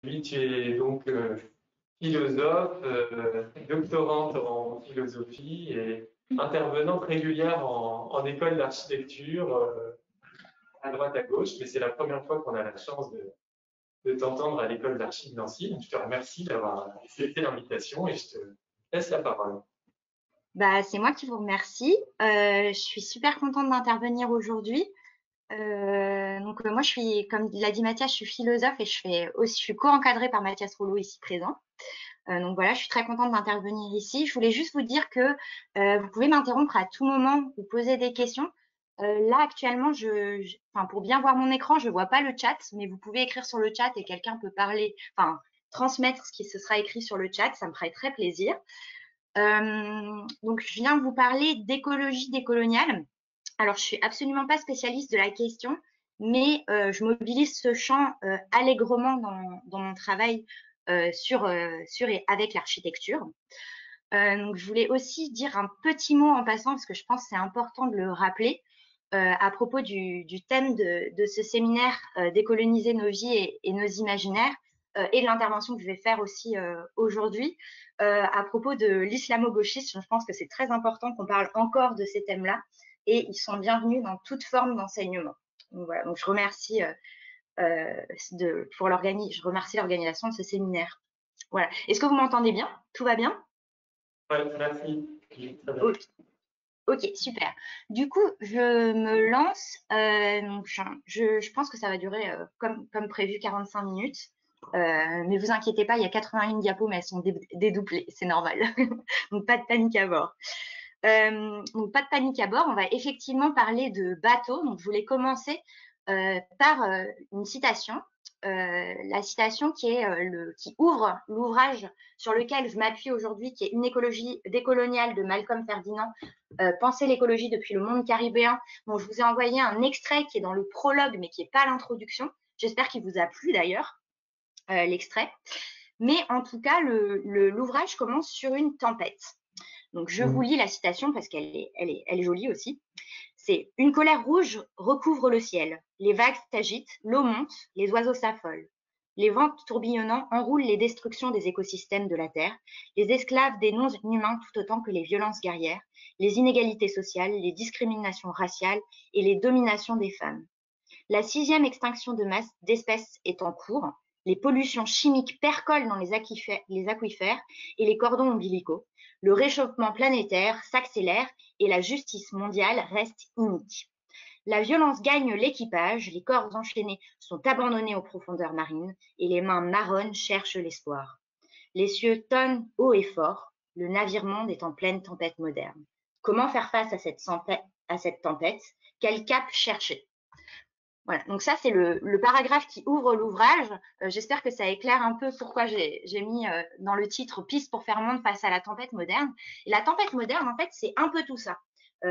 Oui, tu es donc philosophe, doctorante en philosophie et intervenante régulière en école d'architecture à droite à gauche, mais c'est la première fois qu'on a la chance de t'entendre à l'école d'archi de Nancy. Donc, je te remercie d'avoir accepté l'invitation et je te laisse la parole. Bah, c'est moi qui vous remercie. Je suis super contente d'intervenir aujourd'hui. Moi, je suis, comme l'a dit Mathias, je suis philosophe et je suis co-encadrée par Mathias Rouleau ici présent. Donc voilà, je suis très contente d'intervenir ici. Je voulais juste vous dire que vous pouvez m'interrompre à tout moment, vous poser des questions. Là, actuellement, enfin, pour bien voir mon écran, je vois pas le chat, mais vous pouvez écrire sur le chat et quelqu'un peut parler, enfin, transmettre ce qui se sera écrit sur le chat. Ça me ferait très plaisir. Donc, je viens vous parler d'écologie décoloniale. Alors, je suis absolument pas spécialiste de la question, mais je mobilise ce champ allègrement dans mon travail sur et avec l'architecture. Donc, je voulais aussi dire un petit mot en passant, parce que je pense que c'est important de le rappeler, à propos du thème de ce séminaire décoloniser nos vies et nos imaginaires, et de l'intervention que je vais faire aussi aujourd'hui, à propos de l'islamo-gauchisme. Je pense que c'est très important qu'on parle encore de ces thèmes-là, et ils sont bienvenus dans toute forme d'enseignement. Donc voilà, donc je remercie je remercie l'organisation de ce séminaire. Voilà. Est-ce que vous m'entendez bien? Tout va bien? Ouais, merci. Très bien. Ok. Ok, super. Du coup, je me lance. Donc, je pense que ça va durer comme prévu 45 minutes. Mais vous inquiétez pas, il y a 81 diapos, mais elles sont dédoublées, c'est normal. Donc, pas de panique à bord. Donc, pas de panique à bord. On va effectivement parler de bateaux. Donc, je voulais commencer par une citation. La citation qui ouvre l'ouvrage sur lequel je m'appuie aujourd'hui, qui est Une écologie décoloniale de Malcolm Ferdinand, Penser l'écologie depuis le monde caribéen. Bon, je vous ai envoyé un extrait qui est dans le prologue, mais qui n'est pas l'introduction. J'espère qu'il vous a plu d'ailleurs, l'extrait. Mais en tout cas, l'ouvrage commence sur une tempête. Donc, je vous lis la citation parce elle est jolie aussi. C'est « Une colère rouge recouvre le ciel. Les vagues s'agitent, l'eau monte, les oiseaux s'affolent. Les vents tourbillonnants enroulent les destructions des écosystèmes de la Terre, les esclaves des non-humains tout autant que les violences guerrières, les inégalités sociales, les discriminations raciales et les dominations des femmes. La 6e extinction de masse d'espèces est en cours. Les pollutions chimiques percolent dans les aquifères et les cordons ombilicaux. Le réchauffement planétaire s'accélère et la justice mondiale reste inique. La violence gagne l'équipage, les corps enchaînés sont abandonnés aux profondeurs marines et les mains marronnes cherchent l'espoir. Les cieux tonnent haut et fort, le navire-monde est en pleine tempête moderne. Comment faire face à cette tempête? Quel cap chercher? Voilà, donc ça c'est le paragraphe qui ouvre l'ouvrage. J'espère que ça éclaire un peu pourquoi j'ai mis dans le titre Piste pour faire monde face à la tempête moderne. Et la tempête moderne, en fait, c'est un peu tout ça.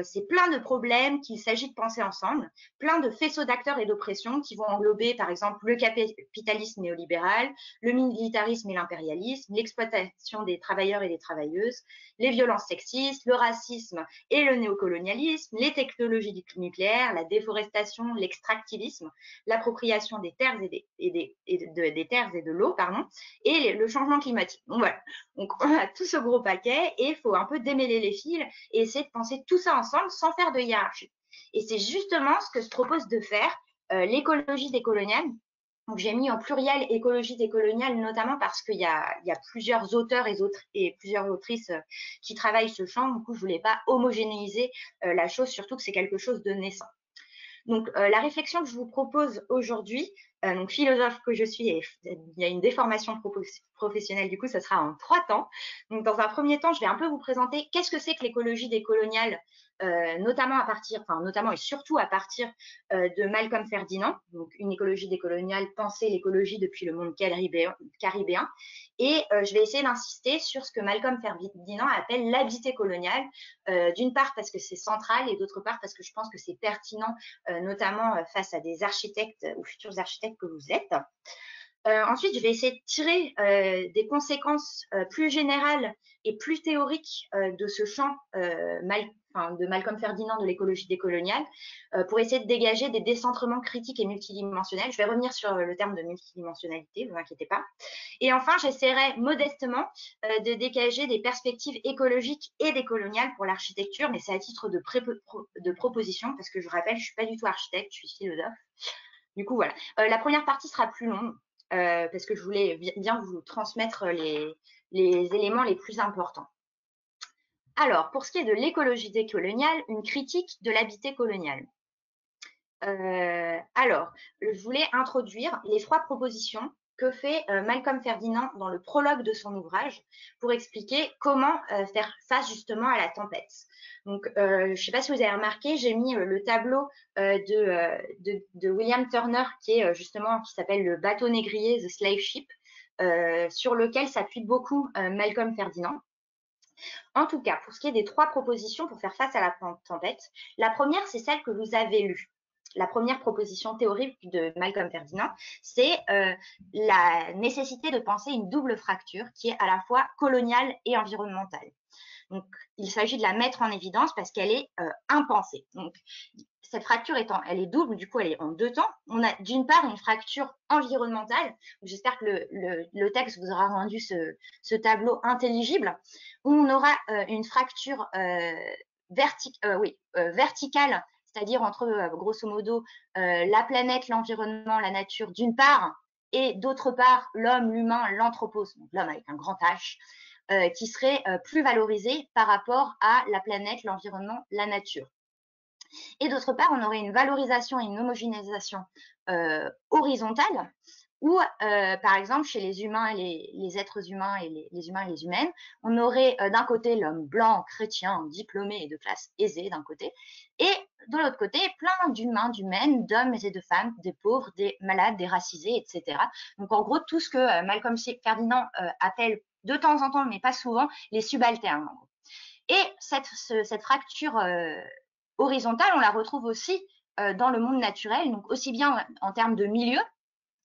C'est plein de problèmes qu'il s'agit de penser ensemble, plein de faisceaux d'acteurs et d'oppression qui vont englober par exemple le capitalisme néolibéral, le militarisme et l'impérialisme, l'exploitation des travailleurs et des travailleuses, les violences sexistes, le racisme et le néocolonialisme, les technologies nucléaires, la déforestation, l'extractivisme, l'appropriation des terres des terres et de l'eau, et le changement climatique. Donc voilà, donc on a tout ce gros paquet et il faut un peu démêler les fils et essayer de penser tout ça ensemble sans faire de hiérarchie. Et c'est justement ce que se propose de faire l'écologie décoloniale. Donc j'ai mis en pluriel écologie décoloniale, notamment parce qu'il y a plusieurs auteurs et plusieurs autrices qui travaillent ce champ. Du coup, je voulais pas homogénéiser la chose, surtout que c'est quelque chose de naissant. Donc, la réflexion que je vous propose aujourd'hui, donc philosophe que je suis, et il y a une déformation professionnelle, du coup, ce sera en 3 temps. Donc, dans un premier temps, je vais un peu vous présenter qu'est-ce que c'est que l'écologie décoloniale, notamment et surtout à partir de Malcolm Ferdinand, donc une écologie décoloniale, penser l'écologie depuis le monde caribéen. Et je vais essayer d'insister sur ce que Malcolm Ferdinand appelle l'habité colonial, d'une part parce que c'est central et d'autre part parce que je pense que c'est pertinent, notamment face à des architectes ou futurs architectes que vous êtes. Ensuite, je vais essayer de tirer des conséquences plus générales et plus théoriques de ce champ de Malcolm Ferdinand de l'écologie décoloniale pour essayer de dégager des décentrements critiques et multidimensionnels. Je vais revenir sur le terme de multidimensionnalité, ne vous inquiétez pas. Et enfin, j'essaierai modestement de dégager des perspectives écologiques et décoloniales pour l'architecture, mais c'est à titre de proposition, parce que je rappelle, je ne suis pas du tout architecte, je suis philosophe. Du coup, voilà. La première partie sera plus longue, parce que je voulais bien vous transmettre les éléments les plus importants. Alors, pour ce qui est de l'écologie décoloniale, une critique de l'habité colonial. Alors, je voulais introduire les 3 propositions que fait Malcolm Ferdinand dans le prologue de son ouvrage pour expliquer comment faire face justement à la tempête. Donc, je ne sais pas si vous avez remarqué, j'ai mis le tableau de William Turner qui s'appelle le bateau négrier, The Slave Ship, sur lequel s'appuie beaucoup Malcolm Ferdinand. En tout cas, pour ce qui est des 3 propositions pour faire face à la tempête, la première, c'est celle que vous avez lue. La première proposition théorique de Malcolm Ferdinand, c'est la nécessité de penser une double fracture qui est à la fois coloniale et environnementale. Donc, il s'agit de la mettre en évidence parce qu'elle est impensée. Donc, cette fracture elle est double, du coup, elle est en 2 temps. On a d'une part une fracture environnementale. J'espère que le texte vous aura rendu ce tableau intelligible. Où on aura une fracture verticale, c'est-à-dire entre, grosso modo, la planète, l'environnement, la nature, d'une part, et d'autre part, l'homme, l'humain, l'anthropos, l'homme avec un grand H, qui serait plus valorisé par rapport à la planète, l'environnement, la nature. Et d'autre part, on aurait une valorisation et une homogénéisation horizontale, où, par exemple, chez les humains, les êtres humains et les humains et les humaines, on aurait d'un côté l'homme blanc, chrétien, diplômé et de classe aisée d'un côté, et de l'autre côté, plein d'humains, d'humaines, d'hommes et de femmes, des pauvres, des malades, des racisés, etc. Donc, en gros, tout ce que Malcolm Ferdinand appelle de temps en temps, mais pas souvent, les subalternes. Et cette fracture horizontale, on la retrouve aussi dans le monde naturel, donc aussi bien en termes de milieu,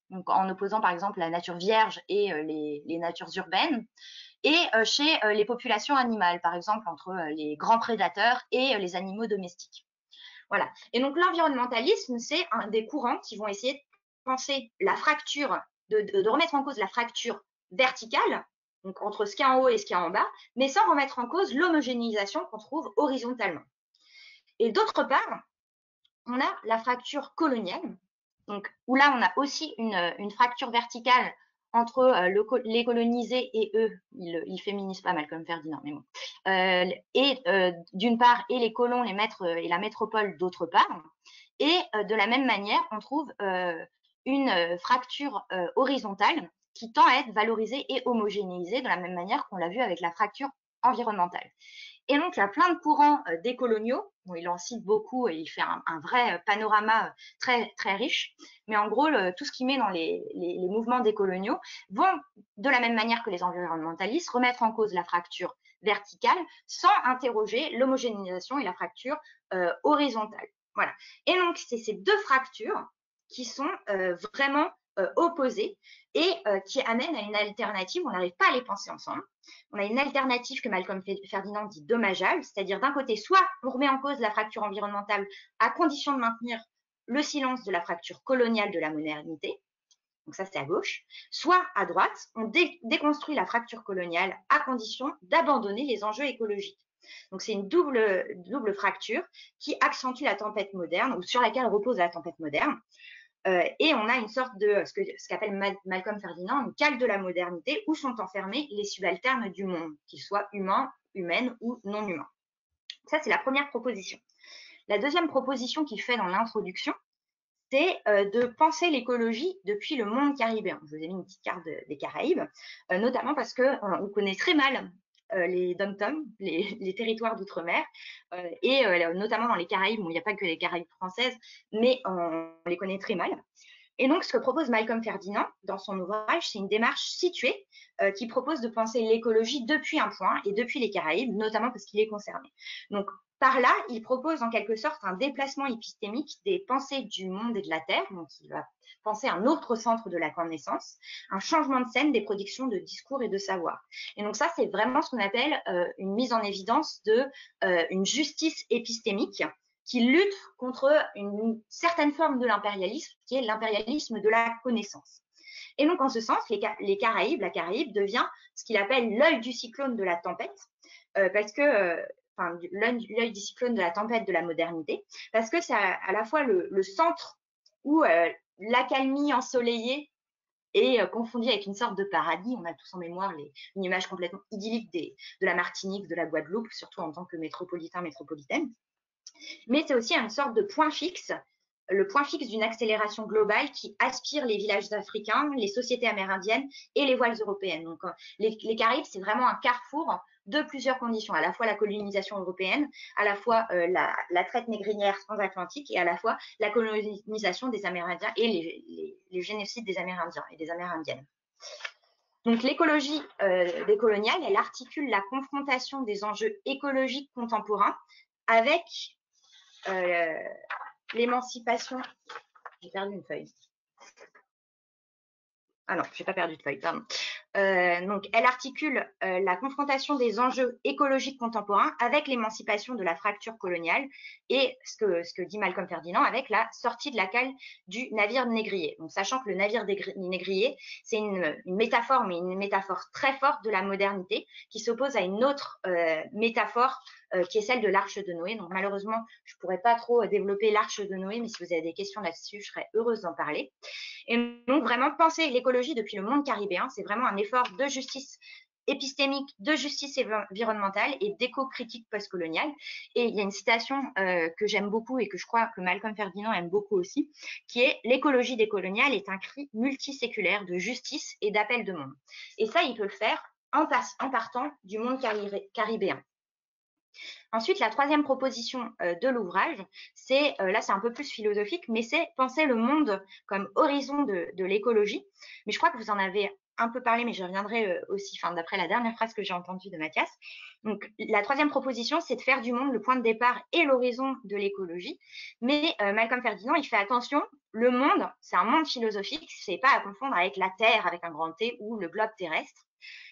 donc en opposant par exemple la nature vierge et les natures urbaines, et chez les populations animales, par exemple entre les grands prédateurs et les animaux domestiques. Voilà. Et donc l'environnementalisme, c'est un des courants qui vont essayer de penser la fracture, de remettre en cause la fracture verticale, donc entre ce qui est en haut et ce qui est en bas, mais sans remettre en cause l'homogénéisation qu'on trouve horizontalement. Et d'autre part, on a la fracture coloniale, donc, où là, on a aussi une fracture verticale entre les colonisés et eux, ils féminisent pas mal comme Ferdinand, mais bon, d'une part, et les colons, les maîtres et la métropole d'autre part. Et de la même manière, on trouve une fracture horizontale qui tend à être valorisée et homogénéisée de la même manière qu'on l'a vu avec la fracture environnementale. Et donc, il y a plein de courants décoloniaux. Bon, il en cite beaucoup et il fait un vrai panorama très, très riche. Mais en gros, tout ce qu'il met dans les mouvements décoloniaux vont, de la même manière que les environnementalistes, remettre en cause la fracture verticale sans interroger l'homogénéisation et la fracture horizontale. Voilà. Et donc, c'est ces 2 fractures qui sont vraiment opposées et qui amènent à une alternative. On n'arrive pas à les penser ensemble. On a une alternative que Malcolm Ferdinand dit dommageable, c'est-à-dire d'un côté, soit on remet en cause la fracture environnementale à condition de maintenir le silence de la fracture coloniale de la modernité, donc ça c'est à gauche, soit à droite, on déconstruit la fracture coloniale à condition d'abandonner les enjeux écologiques. Donc c'est une double fracture qui accentue la tempête moderne, ou sur laquelle repose la tempête moderne. Et on a une sorte de ce qu'appelle Malcolm Ferdinand une cale de la modernité où sont enfermés les subalternes du monde, qu'ils soient humains, humaines ou non humains. Ça, c'est la première proposition. La deuxième proposition qu'il fait dans l'introduction, c'est de penser l'écologie depuis le monde caribéen. Je vous ai mis une petite carte des Caraïbes, notamment parce qu'on connaît très mal les dom-toms, les territoires d'outre-mer, et notamment dans les Caraïbes, bon, il n'y a pas que les Caraïbes françaises, mais on les connaît très mal. Et donc, ce que propose Malcolm Ferdinand dans son ouvrage, c'est une démarche située qui propose de penser l'écologie depuis un point et depuis les Caraïbes, notamment parce qu'il est concerné. Donc, Par là, il propose en quelque sorte un déplacement épistémique des pensées du monde et de la Terre, donc il va penser un autre centre de la connaissance, un changement de scène des productions de discours et de savoir. Et donc ça, c'est vraiment ce qu'on appelle une mise en évidence de une justice épistémique qui lutte contre une certaine forme de l'impérialisme, qui est l'impérialisme de la connaissance. Et donc, en ce sens, la Caraïbe devient ce qu'il appelle l'œil du cyclone de la tempête, parce que l'œil du cyclone de la tempête de la modernité, parce que c'est à la fois le centre où l'accalmie ensoleillée est confondue avec une sorte de paradis. On a tous en mémoire une image complètement idyllique de la Martinique, de la Guadeloupe, surtout en tant que métropolitaine. Mais c'est aussi une sorte de point fixe, le point fixe d'une accélération globale qui aspire les villages africains, les sociétés amérindiennes et les voiles européennes. Donc, les Caraïbes, c'est vraiment un carrefour de plusieurs conditions, à la fois la colonisation européenne, à la fois la traite négrière transatlantique et à la fois la colonisation des Amérindiens et les génocides des Amérindiens et des Amérindiennes. Donc l'écologie décoloniale, elle articule la confrontation des enjeux écologiques contemporains avec l'émancipation. J'ai perdu une feuille. Ah non, je n'ai pas perdu de feuille, pardon. Donc, elle articule la confrontation des enjeux écologiques contemporains avec l'émancipation de la fracture coloniale et ce que dit Malcolm Ferdinand avec la sortie de la cale du navire négrier. Donc, sachant que le navire négrier, c'est une métaphore, mais une métaphore très forte de la modernité qui s'oppose à une autre métaphore qui est celle de l'Arche de Noé. Donc, malheureusement, je ne pourrais pas trop développer l'Arche de Noé, mais si vous avez des questions là-dessus, je serais heureuse d'en parler. Et donc, vraiment, penser l'écologie depuis le monde caribéen, c'est vraiment un effort de justice épistémique, de justice environnementale et d'éco-critique postcoloniale. Et il y a une citation que j'aime beaucoup et que je crois que Malcolm Ferdinand aime beaucoup aussi, qui est « L'écologie décoloniale est un cri multiséculaire de justice et d'appel de monde ». Et ça, il peut le faire en partant du monde caribéen. Ensuite, la troisième proposition de l'ouvrage, c'est, là c'est un peu plus philosophique, mais c'est penser le monde comme horizon de l'écologie. Mais je crois que vous en avez un peu parlé, mais je reviendrai aussi, d'après la dernière phrase que j'ai entendue de Mathias. Donc, la troisième proposition, c'est de faire du monde le point de départ et l'horizon de l'écologie. Mais Malcolm Ferdinand, il fait attention, le monde, c'est un monde philosophique, c'est pas à confondre avec la Terre, avec un grand T, ou le globe terrestre.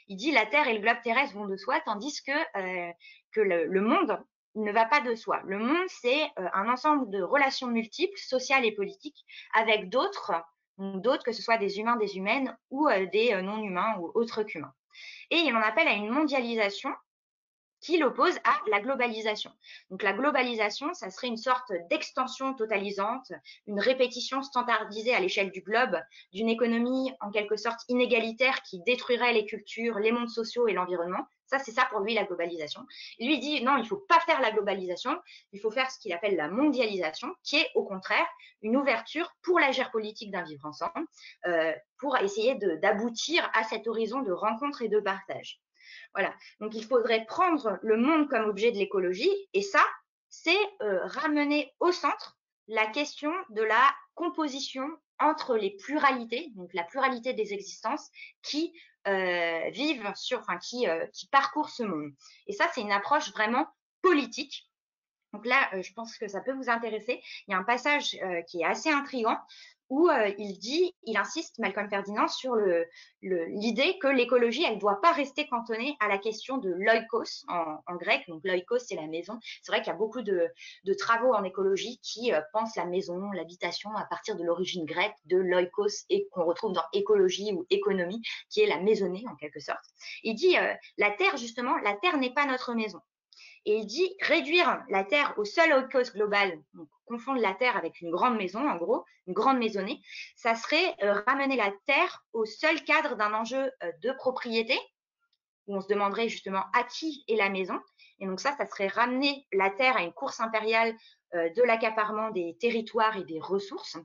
Il dit la Terre et le globe terrestre vont de soi, tandis que le monde ne va pas de soi. Le monde, c'est un ensemble de relations multiples, sociales et politiques, avec d'autres, que ce soit des humains, des humaines, ou des non-humains ou autres qu'humains. Et il en appelle à une mondialisation qui l'oppose à la globalisation. Donc la globalisation, ça serait une sorte d'extension totalisante, une répétition standardisée à l'échelle du globe d'une économie en quelque sorte inégalitaire qui détruirait les cultures, les mondes sociaux et l'environnement. Ça, c'est ça pour lui la globalisation. Il lui dit non, il ne faut pas faire la globalisation, il faut faire ce qu'il appelle la mondialisation, qui est au contraire une ouverture pour la géopolitique d'un vivre ensemble, pour essayer d'aboutir à cet horizon de rencontre et de partage. Voilà, donc il faudrait prendre le monde comme objet de l'écologie et ça, c'est ramener au centre la question de la composition entre les pluralités, donc la pluralité des existences qui vivent qui parcourent ce monde. Et ça, c'est une approche vraiment politique. Donc là, je pense que ça peut vous intéresser. Il y a un passage qui est assez intriguant où il insiste, Malcolm Ferdinand, sur l'idée que l'écologie, elle ne doit pas rester cantonnée à la question de l'oikos en grec. Donc l'oikos, c'est la maison. C'est vrai qu'il y a beaucoup de travaux en écologie qui pensent la maison, l'habitation à partir de l'origine grecque de l'oikos et qu'on retrouve dans écologie ou économie, qui est la maisonnée en quelque sorte. Il dit, la terre, justement, la terre n'est pas notre maison. Et il dit réduire la Terre au seul oikos global, donc confondre la Terre avec une grande maison, en gros, une grande maisonnée, ça serait ramener la Terre au seul cadre d'un enjeu de propriété, où on se demanderait justement à qui est la maison. Et donc ça serait ramener la Terre à une course impériale de l'accaparement des territoires et des ressources.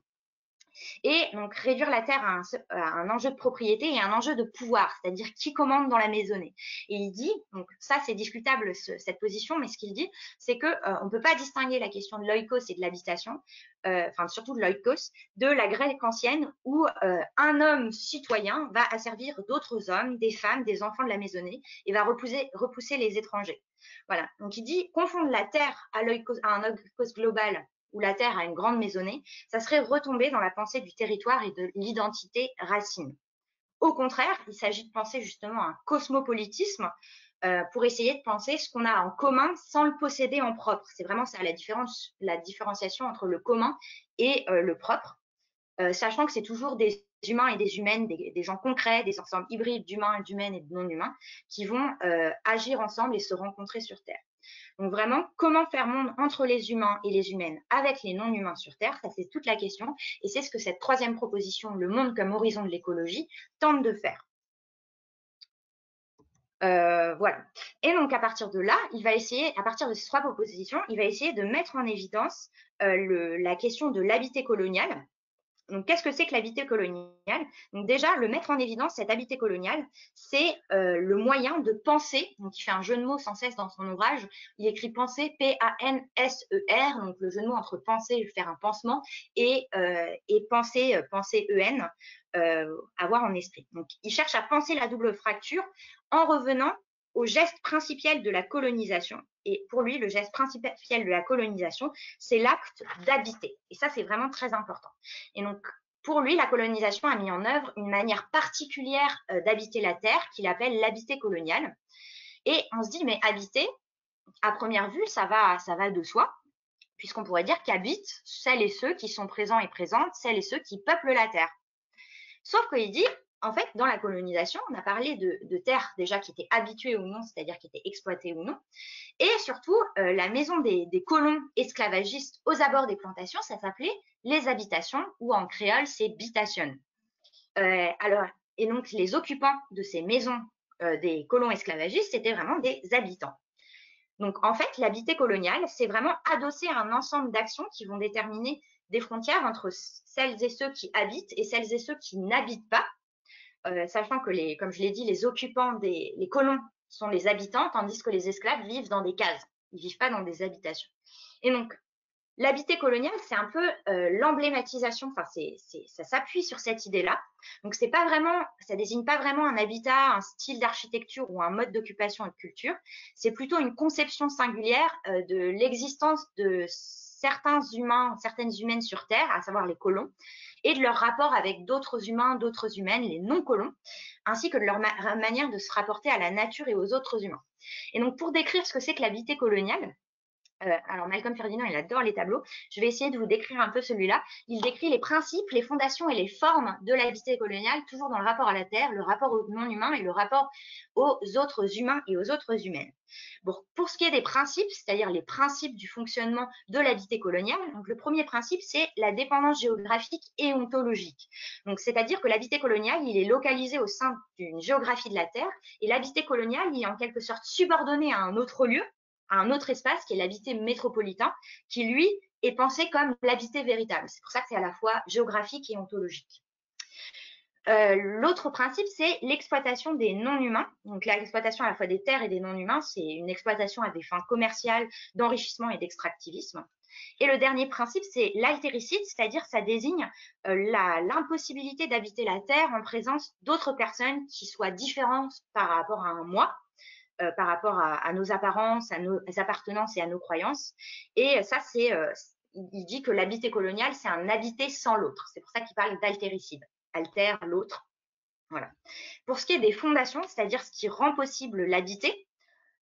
Et donc, réduire la terre à un enjeu de propriété et un enjeu de pouvoir, c'est-à-dire qui commande dans la maisonnée. Et il dit, donc ça c'est discutable cette position, mais ce qu'il dit, c'est que on ne peut pas distinguer la question de l'oikos et de l'habitation, enfin surtout de l'oikos, de la Grèce ancienne où un homme citoyen va asservir d'autres hommes, des femmes, des enfants de la maisonnée et va repousser les étrangers. Voilà, donc il dit confondre la terre à un oikos global où la terre a une grande maisonnée, ça serait retomber dans la pensée du territoire et de l'identité racine. Au contraire, il s'agit de penser justement un cosmopolitisme pour essayer de penser ce qu'on a en commun sans le posséder en propre. C'est vraiment ça la différenciation entre le commun et le propre, sachant que c'est toujours des humains et des humaines, des gens concrets, des ensembles hybrides d'humains, d'humaines et de non-humains qui vont agir ensemble et se rencontrer sur Terre. Donc vraiment, comment faire monde entre les humains et les humaines avec les non-humains sur Terre, ça c'est toute la question. Et c'est ce que cette troisième proposition, le monde comme horizon de l'écologie, tente de faire. Voilà. Et donc à partir de là, il va essayer, à partir de ces trois propositions, il va essayer de mettre en évidence la question de l'habité colonial. Donc, qu'est-ce que c'est que l'habité colonial? Donc, déjà, le mettre en évidence, cet habité colonial, c'est le moyen de penser. Donc, il fait un jeu de mots sans cesse dans son ouvrage. Il écrit penser, P-A-N-S-E-R, donc le jeu de mots entre penser, faire un pansement, et penser, penser E-N, avoir en esprit. Donc, il cherche à penser la double fracture en revenant au geste principiel de la colonisation. Et pour lui, le geste principiel de la colonisation, c'est l'acte d'habiter. Et ça, c'est vraiment très important. Et donc, pour lui, la colonisation a mis en œuvre une manière particulière d'habiter la terre qu'il appelle l'habité colonial. Et on se dit, mais habiter, à première vue, ça va de soi, puisqu'on pourrait dire qu'habitent celles et ceux qui sont présents et présentes, celles et ceux qui peuplent la terre. Sauf qu'il dit, en fait, dans la colonisation, on a parlé de terres déjà qui étaient habituées ou non, c'est-à-dire qui étaient exploitées ou non. Et surtout, la maison des colons esclavagistes aux abords des plantations, ça s'appelait les habitations, ou en créole, c'est bitation. Et donc, les occupants de ces maisons des colons esclavagistes, c'était vraiment des habitants. Donc, en fait, l'habité colonial, c'est vraiment adossé à un ensemble d'actions qui vont déterminer des frontières entre celles et ceux qui habitent et celles et ceux qui n'habitent pas, sachant que, comme je l'ai dit, les occupants, les colons sont les habitants, tandis que les esclaves vivent dans des cases. Ils ne vivent pas dans des habitations. Et donc, l'habité colonial, c'est un peu l'emblématisation, enfin, ça s'appuie sur cette idée-là. Donc, ça désigne pas vraiment un habitat, un style d'architecture ou un mode d'occupation et de culture. C'est plutôt une conception singulière de l'existence de certains humains, certaines humaines sur Terre, à savoir les colons, et de leur rapport avec d'autres humains, d'autres humaines, les non-colons, ainsi que de leur manière de se rapporter à la nature et aux autres humains. Et donc, pour décrire ce que c'est que l'habité colonial, alors Malcolm Ferdinand, il adore les tableaux. Je vais essayer de vous décrire un peu celui-là. Il décrit les principes, les fondations et les formes de l'habité colonial, toujours dans le rapport à la terre, le rapport aux non-humains et le rapport aux autres humains et aux autres humaines. Bon, pour ce qui est des principes, c'est-à-dire les principes du fonctionnement de l'habité colonial, donc le premier principe, c'est la dépendance géographique et ontologique. Donc, c'est-à-dire que l'habité colonial, il est localisé au sein d'une géographie de la terre, et l'habité colonial, il est en quelque sorte subordonné à un autre lieu, à un autre espace qui est l'habité métropolitain, qui lui est pensé comme l'habité véritable. C'est pour ça que c'est à la fois géographique et ontologique. L'autre principe, c'est l'exploitation des non-humains. Donc l'exploitation à la fois des terres et des non-humains, c'est une exploitation à des fins commerciales, d'enrichissement et d'extractivisme. Et le dernier principe, c'est l'altéricide, c'est-à-dire ça désigne l'impossibilité d'habiter la terre en présence d'autres personnes qui soient différentes par rapport à un moi, par rapport à nos apparences, à nos appartenances et à nos croyances. Et ça, il dit que l'habité colonial, c'est un habité sans l'autre. C'est pour ça qu'il parle d'altéricide. Altère l'autre. Voilà. Pour ce qui est des fondations, c'est-à-dire ce qui rend possible l'habiter,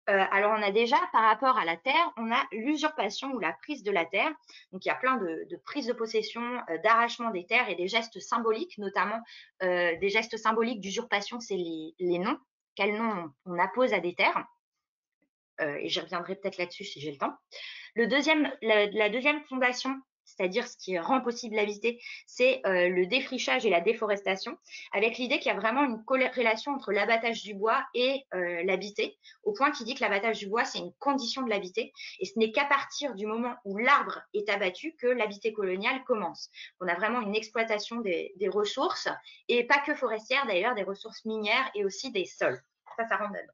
alors on a déjà, par rapport à la terre, on a l'usurpation ou la prise de la terre. Donc il y a plein de prises de possession, d'arrachement des terres et des gestes symboliques, notamment des gestes symboliques d'usurpation, c'est les noms. Quel nom on appose à des terres. Et j'y reviendrai peut-être là-dessus si j'ai le temps. La deuxième fondation, c'est-à-dire ce qui rend possible l'habiter, c'est le défrichage et la déforestation, avec l'idée qu'il y a vraiment une corrélation entre l'abattage du bois et l'habiter, au point qu'il dit que l'abattage du bois, c'est une condition de l'habiter, et ce n'est qu'à partir du moment où l'arbre est abattu que l'habiter colonial commence. On a vraiment une exploitation des ressources, et pas que forestières d'ailleurs, des ressources minières et aussi des sols. Ça rentre dedans.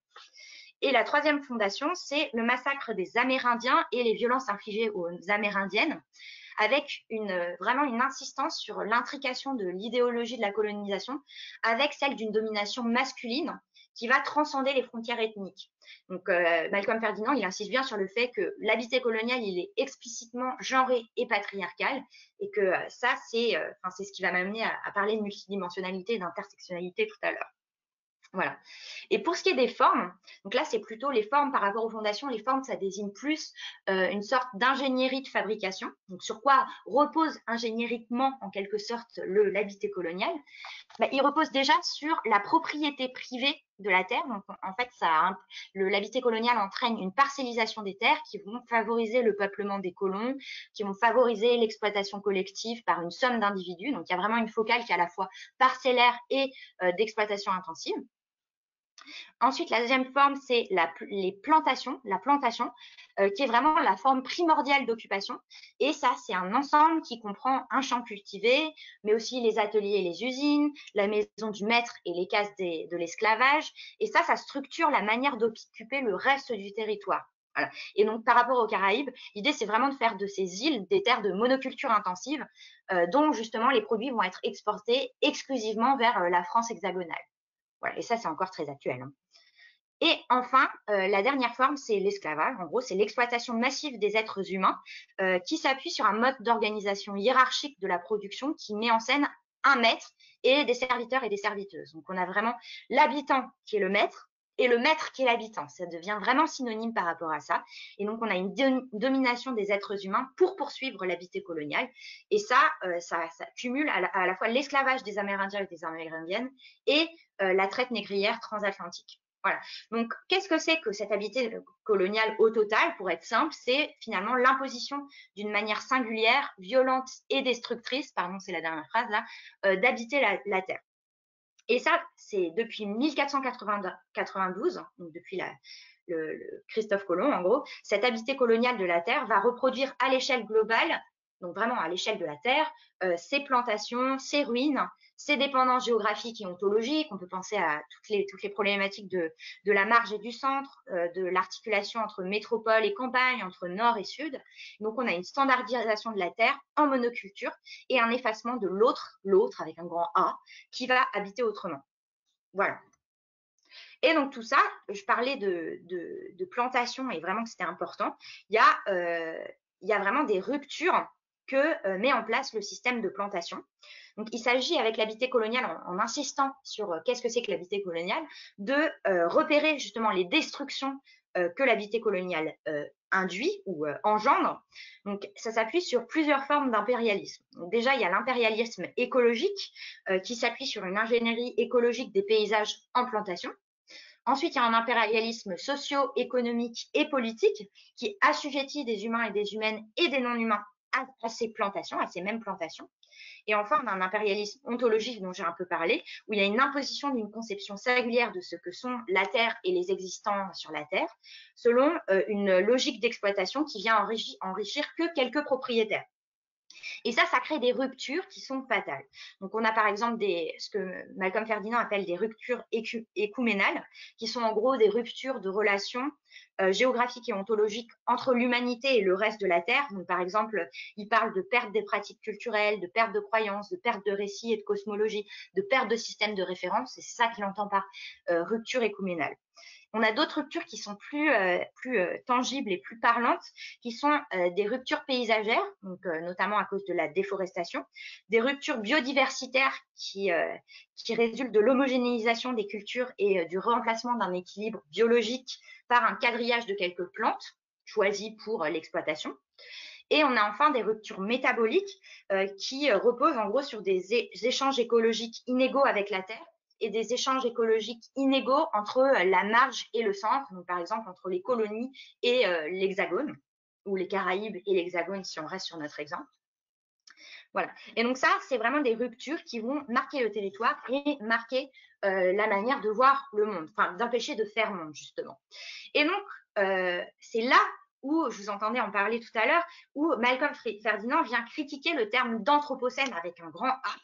Et la troisième fondation, c'est le massacre des Amérindiens et les violences infligées aux Amérindiennes, avec vraiment une insistance sur l'intrication de l'idéologie de la colonisation avec celle d'une domination masculine qui va transcender les frontières ethniques. Donc, Malcolm Ferdinand, il insiste bien sur le fait que l'habité colonial, il est explicitement genré et patriarcal, et que ça, c'est ce qui va m'amener à parler de multidimensionnalité et d'intersectionnalité tout à l'heure. Voilà. Et pour ce qui est des formes, donc là, c'est plutôt les formes par rapport aux fondations. Les formes, ça désigne plus une sorte d'ingénierie de fabrication. Donc, sur quoi repose ingénieriquement, en quelque sorte, l'habité colonial? Il repose déjà sur la propriété privée de la terre. Donc, en fait, l'habité colonial entraîne une parcellisation des terres qui vont favoriser le peuplement des colons, qui vont favoriser l'exploitation collective par une somme d'individus. Donc, il y a vraiment une focale qui est à la fois parcellaire et d'exploitation intensive. Ensuite, la deuxième forme, c'est la plantation, qui est vraiment la forme primordiale d'occupation. Et ça, c'est un ensemble qui comprend un champ cultivé, mais aussi les ateliers et les usines, la maison du maître et les cases de l'esclavage. Et ça structure la manière d'occuper le reste du territoire. Voilà. Et donc, par rapport aux Caraïbes, l'idée, c'est vraiment de faire de ces îles des terres de monoculture intensive, dont justement les produits vont être exportés exclusivement vers la France hexagonale. Voilà, et ça, c'est encore très actuel. Hein. Et enfin, la dernière forme, c'est l'esclavage. En gros, c'est l'exploitation massive des êtres humains qui s'appuie sur un mode d'organisation hiérarchique de la production qui met en scène un maître et des serviteurs et des serviteuses. Donc, on a vraiment l'habitant qui est le maître et le maître qui est l'habitant. Ça devient vraiment synonyme par rapport à ça. Et donc, on a une domination des êtres humains pour poursuivre l'habité colonial. Et ça cumule à la fois l'esclavage des Amérindiens et des Amérindiennes et la traite négrière transatlantique. Voilà. Donc, qu'est-ce que c'est que cette habité coloniale au total? Pour être simple, c'est finalement l'imposition d'une manière singulière, violente et destructrice, pardon, c'est la dernière phrase là, d'habiter la terre. Et ça, c'est depuis 1492, donc depuis le Christophe Colomb, en gros, cette habité coloniale de la terre va reproduire à l'échelle globale, donc vraiment à l'échelle de la terre, ses plantations, ses ruines, ses dépendances géographiques et ontologiques. On peut penser à toutes les problématiques de la marge et du centre, de l'articulation entre métropole et campagne, entre nord et sud. Donc, on a une standardisation de la terre en monoculture et un effacement de l'autre avec un grand A, qui va habiter autrement. Voilà. Et donc, tout ça, je parlais de plantation et vraiment que c'était important. Il y a vraiment des ruptures que met en place le système de plantation. Donc, il s'agit avec l'habité colonial, en insistant sur qu'est-ce que c'est que l'habité colonial, de repérer justement les destructions que l'habité colonial induit ou engendre. Donc, ça s'appuie sur plusieurs formes d'impérialisme. Déjà, il y a l'impérialisme écologique qui s'appuie sur une ingénierie écologique des paysages en plantation. Ensuite, il y a un impérialisme socio-économique et politique qui assujettit des humains et des humaines et des non-humains à ces plantations, à ces mêmes plantations. Et enfin, on a un impérialisme ontologique dont j'ai un peu parlé, où il y a une imposition d'une conception singulière de ce que sont la Terre et les existants sur la Terre, selon une logique d'exploitation qui vient enrichir que quelques propriétaires. Et ça crée des ruptures qui sont fatales. Donc, on a par exemple ce que Malcolm Ferdinand appelle des ruptures écuménales, qui sont en gros des ruptures de relations géographiques et ontologiques entre l'humanité et le reste de la Terre. Donc, par exemple, il parle de perte des pratiques culturelles, de perte de croyances, de perte de récits et de cosmologie, de perte de systèmes de référence. Et c'est ça qu'il entend par rupture écuménale. On a d'autres ruptures qui sont plus tangibles et plus parlantes, qui sont des ruptures paysagères, donc notamment à cause de la déforestation, des ruptures biodiversitaires qui résultent de l'homogénéisation des cultures et du remplacement d'un équilibre biologique par un quadrillage de quelques plantes choisies pour l'exploitation. Et on a enfin des ruptures métaboliques qui reposent en gros sur des échanges écologiques inégaux avec la Terre et des échanges écologiques inégaux entre la marge et le centre, donc par exemple entre les colonies et l'hexagone, ou les Caraïbes et l'hexagone si on reste sur notre exemple. Voilà. Et donc ça, c'est vraiment des ruptures qui vont marquer le territoire et marquer la manière de voir le monde, enfin d'empêcher de faire monde justement. Et donc, c'est là où, je vous entendais en parler tout à l'heure, où Malcolm Ferdinand vient critiquer le terme d'anthropocène avec un grand A.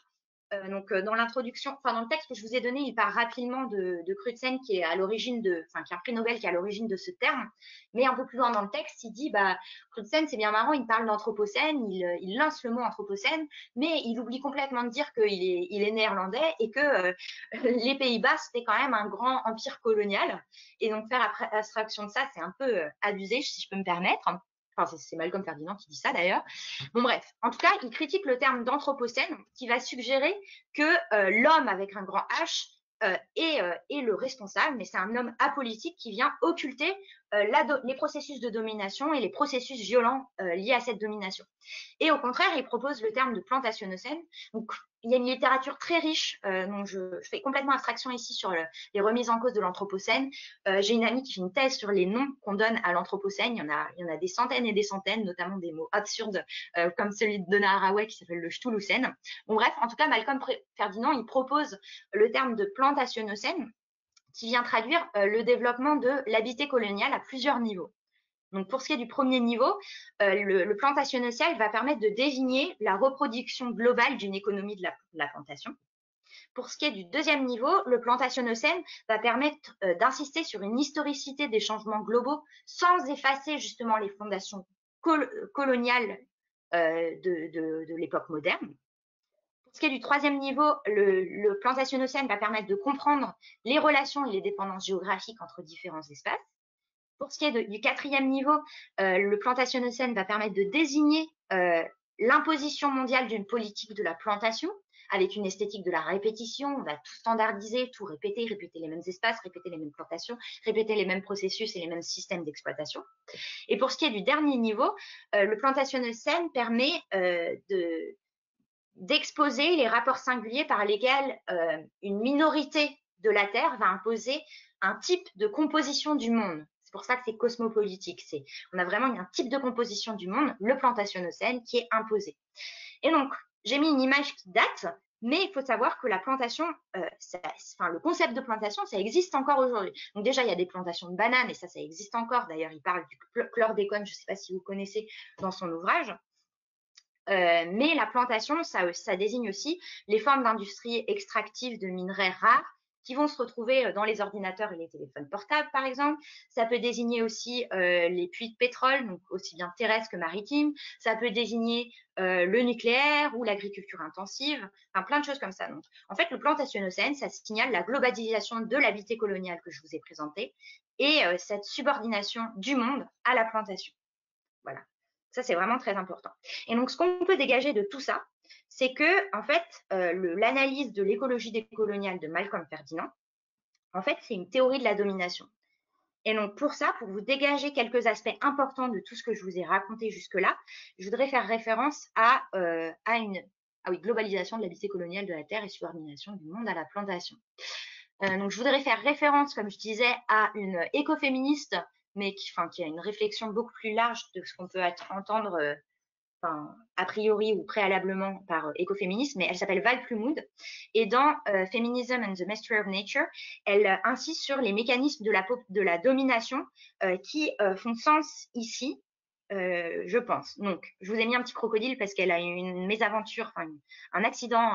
Donc, dans l'introduction, enfin, dans le texte que je vous ai donné, il parle rapidement de Crutzen, qui est à l'origine de, enfin, qui est un prix Nobel qui est à l'origine de ce terme. Mais un peu plus loin dans le texte, il dit, bah, Crutzen, c'est bien marrant, il parle d'anthropocène, il lance le mot anthropocène, mais il oublie complètement de dire il est néerlandais et que les Pays-Bas, c'était quand même un grand empire colonial. Et donc, faire abstraction de ça, c'est un peu abusé, si je peux me permettre. Enfin, c'est Malcolm Ferdinand qui dit ça d'ailleurs. Bon, bref, en tout cas, il critique le terme d'anthropocène qui va suggérer que l'homme avec un grand H est le responsable, mais c'est un homme apolitique qui vient occulter les processus de domination et les processus violents liés à cette domination. Et au contraire, il propose le terme de plantationocène. Donc, il y a une littérature très riche, donc je fais complètement abstraction ici sur les remises en cause de l'anthropocène. J'ai une amie qui fait une thèse sur les noms qu'on donne à l'anthropocène. Il y en a des centaines et des centaines, notamment des mots absurdes comme celui de Donna Haraway qui s'appelle le Ch'touloucène. Bon, bref, en tout cas, Malcolm Ferdinand, il propose le terme de plantationocène qui vient traduire le développement de l'habité colonial à plusieurs niveaux. Donc, pour ce qui est du premier niveau, le plantationnocène va permettre de désigner la reproduction globale d'une économie de la plantation. Pour ce qui est du deuxième niveau, le plantationnocène va permettre d'insister sur une historicité des changements globaux sans effacer justement les fondations coloniales de l'époque moderne. Pour ce qui est du troisième niveau, le plantationnocène va permettre de comprendre les relations et les dépendances géographiques entre différents espaces. Pour ce qui est du quatrième niveau, le plantationnocène va permettre de désigner l'imposition mondiale d'une politique de la plantation avec une esthétique de la répétition. On va tout standardiser, tout répéter les mêmes espaces, répéter les mêmes plantations, répéter les mêmes processus et les mêmes systèmes d'exploitation. Et pour ce qui est du dernier niveau, le plantationnocène permet d'exposer les rapports singuliers par lesquels une minorité de la Terre va imposer un type de composition du monde. C'est pour ça que c'est cosmopolitique. On a vraiment un type de composition du monde, le plantationnocène, qui est imposé. Et donc, j'ai mis une image qui date, mais il faut savoir que la plantation, le concept de plantation, ça existe encore aujourd'hui. Donc déjà, il y a des plantations de bananes, et ça existe encore. D'ailleurs, il parle du chlordécone, je ne sais pas si vous connaissez, dans son ouvrage. Mais la plantation, ça désigne aussi les formes d'industrie extractive de minerais rares qui vont se retrouver dans les ordinateurs et les téléphones portables, par exemple. Ça peut désigner aussi les puits de pétrole, donc aussi bien terrestres que maritimes. Ça peut désigner le nucléaire ou l'agriculture intensive, enfin plein de choses comme ça. Donc, en fait, le plantationnocène, ça signale la globalisation de l'habité colonial que je vous ai présenté et cette subordination du monde à la plantation. Voilà. Ça, c'est vraiment très important. Et donc, ce qu'on peut dégager de tout ça, c'est que, en fait, l'analyse de l'écologie décoloniale de Malcolm Ferdinand, en fait, c'est une théorie de la domination. Et donc, pour ça, pour vous dégager quelques aspects importants de tout ce que je vous ai raconté jusque-là, je voudrais faire référence à une globalisation de l'habité coloniale de la Terre et subordination du monde à la plantation. Donc, je voudrais faire référence, comme je disais, à une écoféministe mais qui a une réflexion beaucoup plus large de ce qu'on peut entendre a priori ou préalablement par écoféminisme, mais elle s'appelle Val Plumwood. Et dans Feminism and the Mystery of Nature, elle insiste sur les mécanismes de la domination qui font sens ici, je pense. Donc, je vous ai mis un petit crocodile parce qu'elle a eu une mésaventure, un accident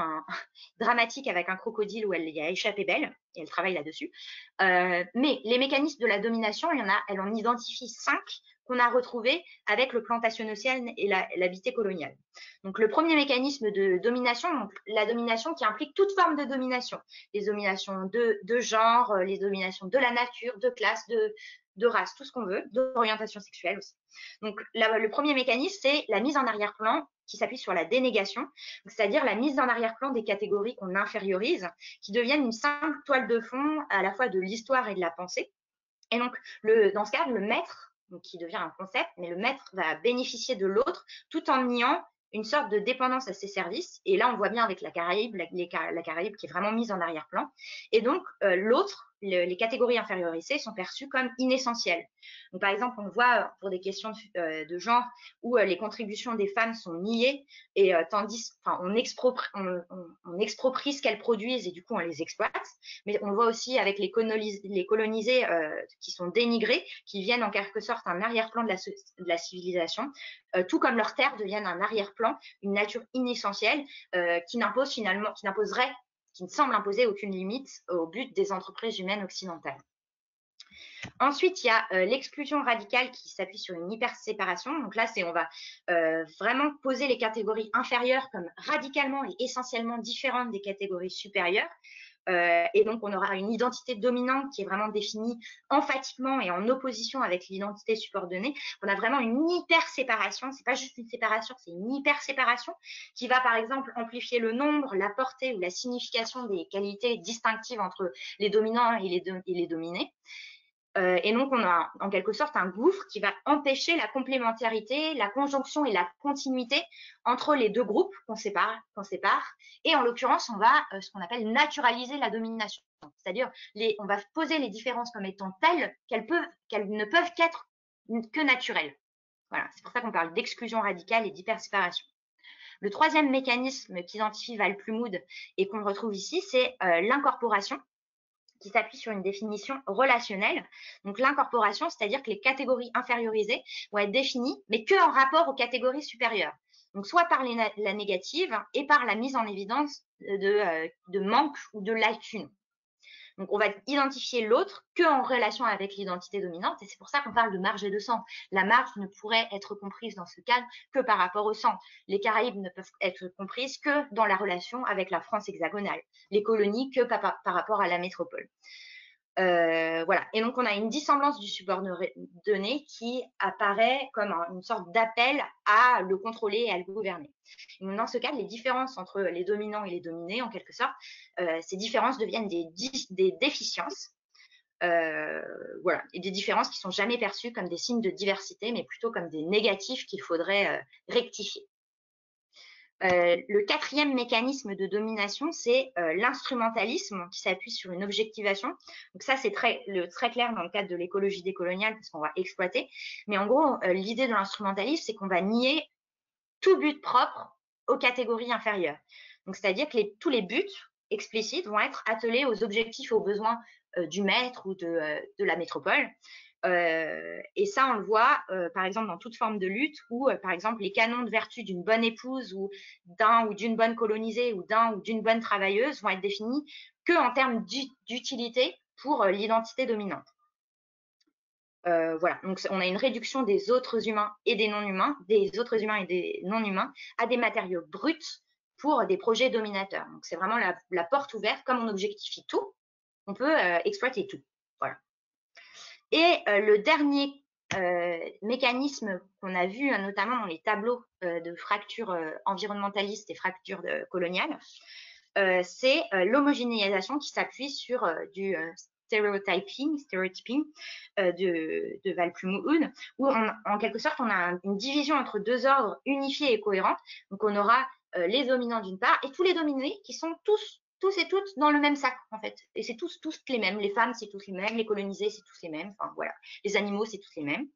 dramatique avec un crocodile où elle y a échappé belle et elle travaille là-dessus. Mais les mécanismes de la domination, elle en identifie 5 qu'on a retrouvés avec le plantationnocène et l'habité coloniale. Donc, le premier mécanisme de domination, donc la domination qui implique toute forme de domination, les dominations de genre, les dominations de la nature, de classe, de race, tout ce qu'on veut, d'orientation sexuelle aussi. Donc, le premier mécanisme, c'est la mise en arrière-plan qui s'appuie sur la dénégation, c'est-à-dire la mise en arrière-plan des catégories qu'on infériorise, qui deviennent une simple toile de fond à la fois de l'histoire et de la pensée. Et donc, dans ce cas, le maître, donc, qui devient un concept, mais le maître va bénéficier de l'autre tout en niant une sorte de dépendance à ses services. Et là, on voit bien avec la Caraïbe qui est vraiment mise en arrière-plan. Et donc, l'autre les catégories infériorisées sont perçues comme inessentielles. Donc, par exemple, on le voit pour des questions de genre où les contributions des femmes sont niées et on exproprie ce qu'elles produisent et du coup on les exploite. Mais on le voit aussi avec les colonisés qui sont dénigrés, qui viennent en quelque sorte un arrière-plan de la civilisation, tout comme leurs terres deviennent un arrière-plan, une nature inessentielle qui ne semble imposer aucune limite au but des entreprises humaines occidentales. Ensuite, il y a l'exclusion radicale qui s'appuie sur une hyperséparation. Donc là, on va vraiment poser les catégories inférieures comme radicalement et essentiellement différentes des catégories supérieures. Et donc, on aura une identité dominante qui est vraiment définie emphatiquement et en opposition avec l'identité subordonnée. On a vraiment une hyper-séparation. C'est pas juste une séparation, c'est une hyper-séparation qui va, par exemple, amplifier le nombre, la portée ou la signification des qualités distinctives entre les dominants et les dominés. Et donc, on a en quelque sorte un gouffre qui va empêcher la complémentarité, la conjonction et la continuité entre les deux groupes qu'on sépare. Et en l'occurrence, on va ce qu'on appelle naturaliser la domination. C'est-à-dire, on va poser les différences comme étant telles qu'elles ne peuvent qu'être que naturelles. Voilà, c'est pour ça qu'on parle d'exclusion radicale et d'hyperséparation. Le troisième mécanisme qu'identifie Val-Plumwood et qu'on retrouve ici, c'est l'incorporation, qui s'appuie sur une définition relationnelle. Donc l'incorporation, c'est-à-dire que les catégories infériorisées vont être définies, mais que en rapport aux catégories supérieures. Donc soit par la négative et par la mise en évidence de manque ou de lacunes. Donc, on va identifier l'autre qu'en relation avec l'identité dominante, et c'est pour ça qu'on parle de marge et de sang. La marge ne pourrait être comprise dans ce cadre que par rapport au sang. Les Caraïbes ne peuvent être comprises que dans la relation avec la France hexagonale. Les colonies que par rapport à la métropole. Voilà. Et donc, on a une dissemblance du subordonné qui apparaît comme une sorte d'appel à le contrôler et à le gouverner. Et dans ce cas, les différences entre les dominants et les dominés, en quelque sorte, ces différences deviennent des déficiences. Voilà. Et des différences qui ne sont jamais perçues comme des signes de diversité, mais plutôt comme des négatifs qu'il faudrait rectifier. Le quatrième mécanisme de domination, c'est l'instrumentalisme qui s'appuie sur une objectivation. Donc ça, c'est très clair dans le cadre de l'écologie décoloniale parce qu'on va exploiter. Mais en gros, l'idée de l'instrumentalisme, c'est qu'on va nier tout but propre aux catégories inférieures. Donc c'est-à-dire que tous les buts explicites vont être attelés aux objectifs, aux besoins du maître ou de la métropole. Et ça, on le voit, par exemple, dans toute forme de lutte où, par exemple, les canons de vertu d'une bonne épouse ou d'un ou d'une bonne colonisée ou d'un ou d'une bonne travailleuse vont être définis qu'en termes d'utilité pour l'identité dominante. Voilà, donc on a une réduction des autres humains et des non-humains, à des matériaux bruts pour des projets dominateurs. Donc c'est vraiment la porte ouverte, comme on objectifie tout, on peut exploiter tout. Voilà. Et le dernier mécanisme qu'on a vu notamment dans les tableaux de fractures environnementalistes et fractures coloniales, c'est l'homogénéisation qui s'appuie sur du stéréotyping de Val-Plumwood, où en quelque sorte on a une division entre deux ordres unifiés et cohérents. Donc on aura les dominants d'une part et tous les dominés qui sont tous et toutes dans le même sac en fait. Et c'est tous les mêmes. Les femmes, c'est tous les mêmes. Les colonisés, c'est tous les mêmes. Enfin voilà. Les animaux, c'est tous les mêmes.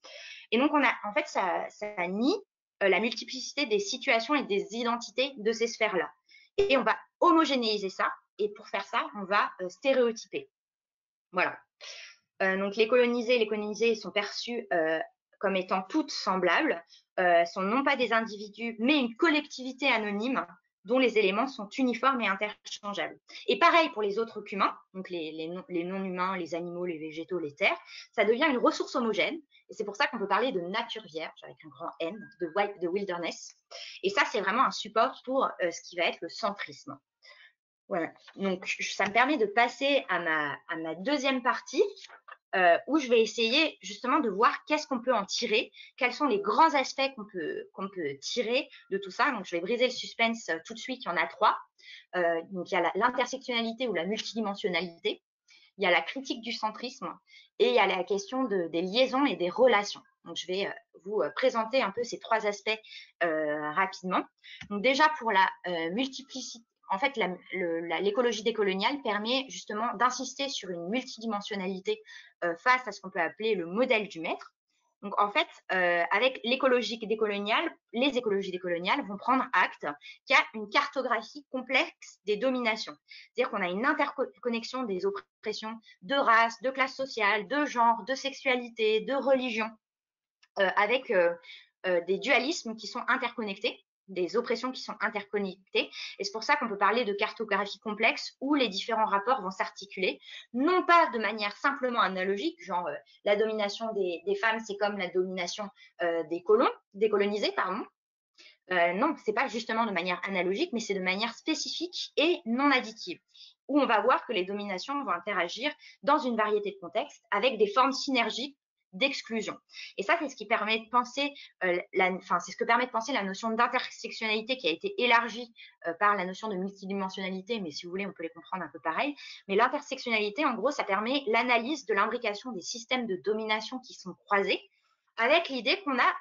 Et donc en fait, ça nie la multiplicité des situations et des identités de ces sphères-là. Et on va homogénéiser ça. Et pour faire ça, on va stéréotyper. Voilà. Donc les colonisés sont perçus comme étant toutes semblables, sont non pas des individus, mais une collectivité anonyme dont les éléments sont uniformes et interchangeables. Et pareil pour les autres humains, donc les non-humains, les animaux, les végétaux, les terres, ça devient une ressource homogène. Et c'est pour ça qu'on peut parler de nature vierge, avec un grand N, de wilderness. Et ça, c'est vraiment un support pour ce qui va être le centrisme. Voilà. Donc, ça me permet de passer à ma deuxième partie, où je vais essayer justement de voir qu'est-ce qu'on peut en tirer, quels sont les grands aspects qu'on peut tirer de tout ça. Donc, je vais briser le suspense tout de suite. Il y en a 3. Donc, il y a l'intersectionnalité ou la multidimensionnalité, il y a la critique du centrisme et il y a la question des liaisons et des relations. Donc, je vais vous présenter un peu ces 3 aspects rapidement. Donc, déjà, pour la en fait, l'écologie décoloniale permet justement d'insister sur une multidimensionnalité face à ce qu'on peut appeler le modèle du maître. Donc, en fait, avec l'écologie décoloniale, les écologies décoloniales vont prendre acte qu'il y a une cartographie complexe des dominations. C'est-à-dire qu'on a une interconnexion des oppressions de race, de classe sociale, de genre, de sexualité, de religion, avec des dualismes qui sont interconnectés, des oppressions qui sont interconnectées. Et c'est pour ça qu'on peut parler de cartographie complexe où les différents rapports vont s'articuler, non pas de manière simplement analogique, genre la domination des femmes, c'est comme la domination des colonisés, pardon. Non, c'est pas justement de manière analogique, mais c'est de manière spécifique et non additive, où on va voir que les dominations vont interagir dans une variété de contextes avec des formes synergiques d'exclusion. Et ça, c'est ce qui permet de penser, c'est ce que permet de penser la notion d'intersectionnalité qui a été élargie par la notion de multidimensionnalité, mais si vous voulez, on peut les comprendre un peu pareil. Mais l'intersectionnalité, en gros, ça permet l'analyse de l'imbrication des systèmes de domination qui sont croisés, avec l'idée qu'on a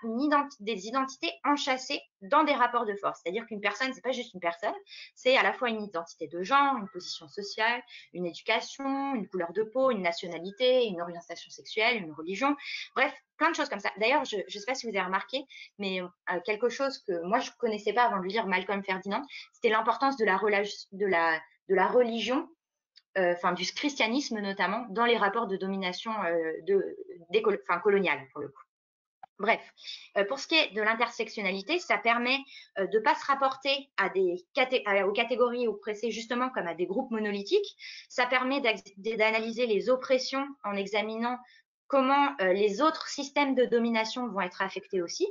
des identités enchâssées dans des rapports de force. C'est-à-dire qu'une personne, c'est pas juste une personne, c'est à la fois une identité de genre, une position sociale, une éducation, une couleur de peau, une nationalité, une orientation sexuelle, une religion, bref, plein de choses comme ça. D'ailleurs, je ne sais pas si vous avez remarqué, mais quelque chose que moi je ne connaissais pas avant de lire Malcolm Ferdinand, c'était l'importance de la religion, du christianisme notamment, dans les rapports de domination coloniale, pour le coup. Bref, pour ce qui est de l'intersectionnalité, ça permet de ne pas se rapporter aux catégories oppressées justement comme à des groupes monolithiques. Ça permet d'analyser les oppressions en examinant comment les autres systèmes de domination vont être affectés aussi.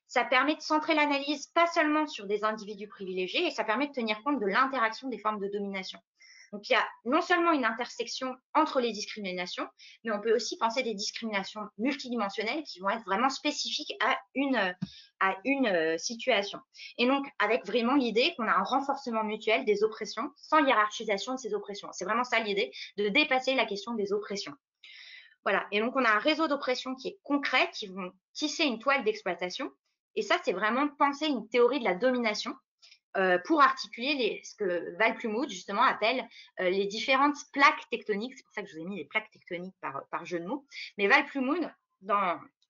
Ça permet de centrer l'analyse pas seulement sur des individus privilégiés, et ça permet de tenir compte de l'interaction des formes de domination. Donc, il y a non seulement une intersection entre les discriminations, mais on peut aussi penser des discriminations multidimensionnelles qui vont être vraiment spécifiques à une situation. Et donc, avec vraiment l'idée qu'on a un renforcement mutuel des oppressions sans hiérarchisation de ces oppressions. C'est vraiment ça l'idée, de dépasser la question des oppressions. Voilà. Et donc, on a un réseau d'oppressions qui est concret, qui vont tisser une toile d'exploitation. Et ça, c'est vraiment penser une théorie de la domination pour articuler ce que Val Plumwood justement appelle les différentes plaques tectoniques. C'est pour ça que je vous ai mis les plaques tectoniques par jeu de mots. Mais Val Plumwood,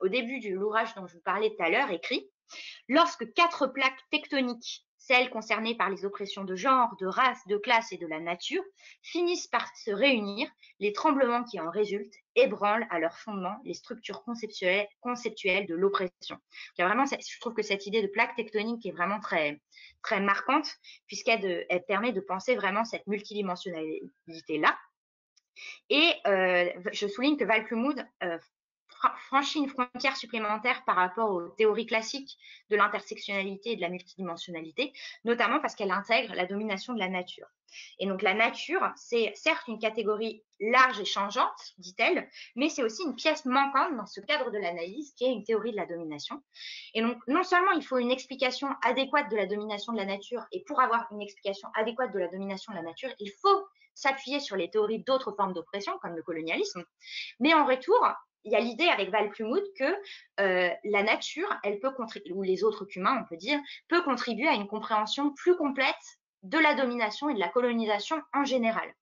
au début de l'ouvrage dont je vous parlais tout à l'heure, écrit « Lorsque 4 plaques tectoniques, celles concernées par les oppressions de genre, de race, de classe et de la nature, finissent par se réunir, les tremblements qui en résultent ébranlent à leur fondement les structures conceptuelles de l'oppression. » Je trouve que cette idée de plaque tectonique est vraiment très, très marquante, puisqu'elle permet de penser vraiment cette multidimensionnalité-là. Et je souligne que Val Plumwood franchit une frontière supplémentaire par rapport aux théories classiques de l'intersectionnalité et de la multidimensionnalité, notamment parce qu'elle intègre la domination de la nature. Et donc la nature, c'est certes une catégorie large et changeante, dit-elle, mais c'est aussi une pièce manquante dans ce cadre de l'analyse qui est une théorie de la domination. Et donc non seulement il faut une explication adéquate de la domination de la nature, et pour avoir une explication adéquate de la domination de la nature, il faut s'appuyer sur les théories d'autres formes d'oppression, comme le colonialisme, mais en retour, il y a l'idée avec Val Plumwood que la nature, elle peut contribuer, ou les autres humains, on peut dire, peut contribuer à une compréhension plus complète de la domination et de la colonisation en général.